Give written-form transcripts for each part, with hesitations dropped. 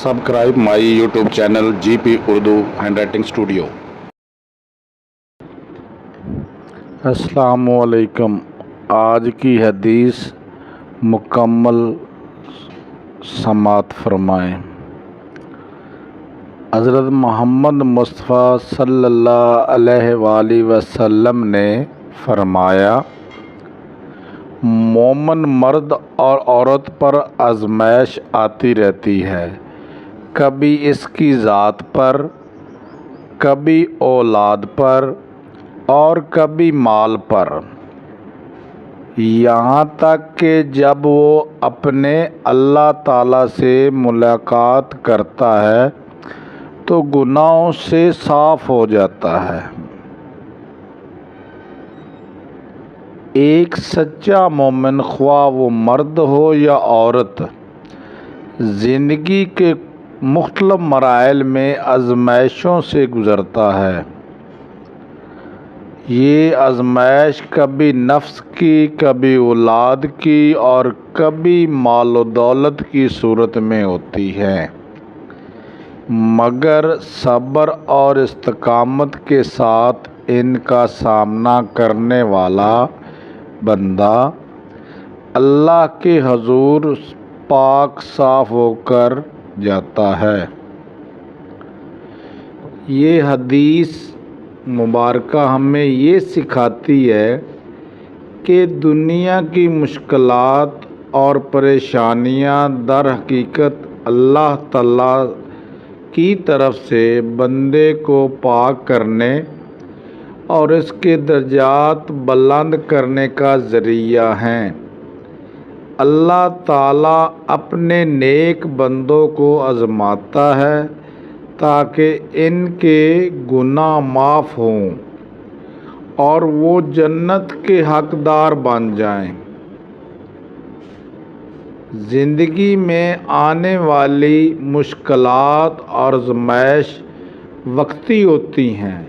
Subscribe my YouTube channel GP Urdu hand writing studio. अस्सलामुअलैकुम। आज की हदीस मुकम्मल समात फरमाएँ। हज़रत मोहम्मद मुस्तफ़ा सल्लल्लाहु अलैहि वसल्लम ने फरमाया, मोमिन मर्द और औरत पर आजमाइश आती रहती है, कभी इसकी ज़ात पर, कभी औलाद पर और कभी माल पर, यहाँ तक कि जब वो अपने अल्लाह ताला से मुलाकात करता है तो गुनाहों से साफ़ हो जाता है। एक सच्चा मोमिन, ख्वाह वो मर्द हो या औरत, ज़िंदगी के मुख्तलिफ मराहिल में आजमाइशों से गुज़रता है। ये आजमाइश कभी नफ्स की, कभी औलाद की और कभी माल और दौलत की सूरत में होती है, मगर सब्र और इस्तिकामत के साथ इनका सामना करने वाला बंदा अल्लाह के हुजूर पाक साफ होकर जाता है। ये हदीस मुबारका हमें ये सिखाती है कि दुनिया की मुश्किलात और परेशानियां दर हकीकत अल्लाह ताला की तरफ से बंदे को पाक करने और इसके दर्जात बुलंद करने का ज़रिया हैं। अल्लाह ताला अपने नेक बंदों को आज़माता है ताकि इनके गुनाह माफ़ हों और वो जन्नत के हकदार बन जाएं। ज़िंदगी में आने वाली मुश्किलात और आज़माइश वक्ती होती हैं,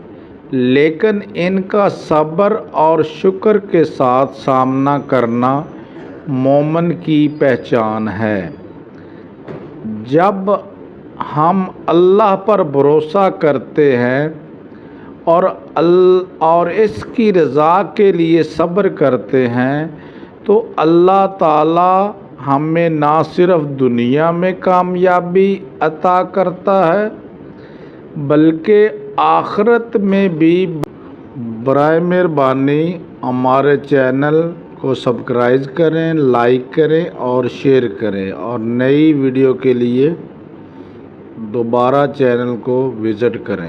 लेकिन इनका सब्र और शुक्र के साथ सामना करना मोमिन की पहचान है। जब हम अल्लाह पर भरोसा करते हैं और इसकी रज़ा के लिए सब्र करते हैं तो अल्लाह ताला हमें ना सिर्फ दुनिया में कामयाबी अता करता है बल्कि आखिरत में भी। बराए मेहरबानी हमारे चैनल को सब्सक्राइब करें, लाइक करें और शेयर करें, और नई वीडियो के लिए दोबारा चैनल को विज़िट करें।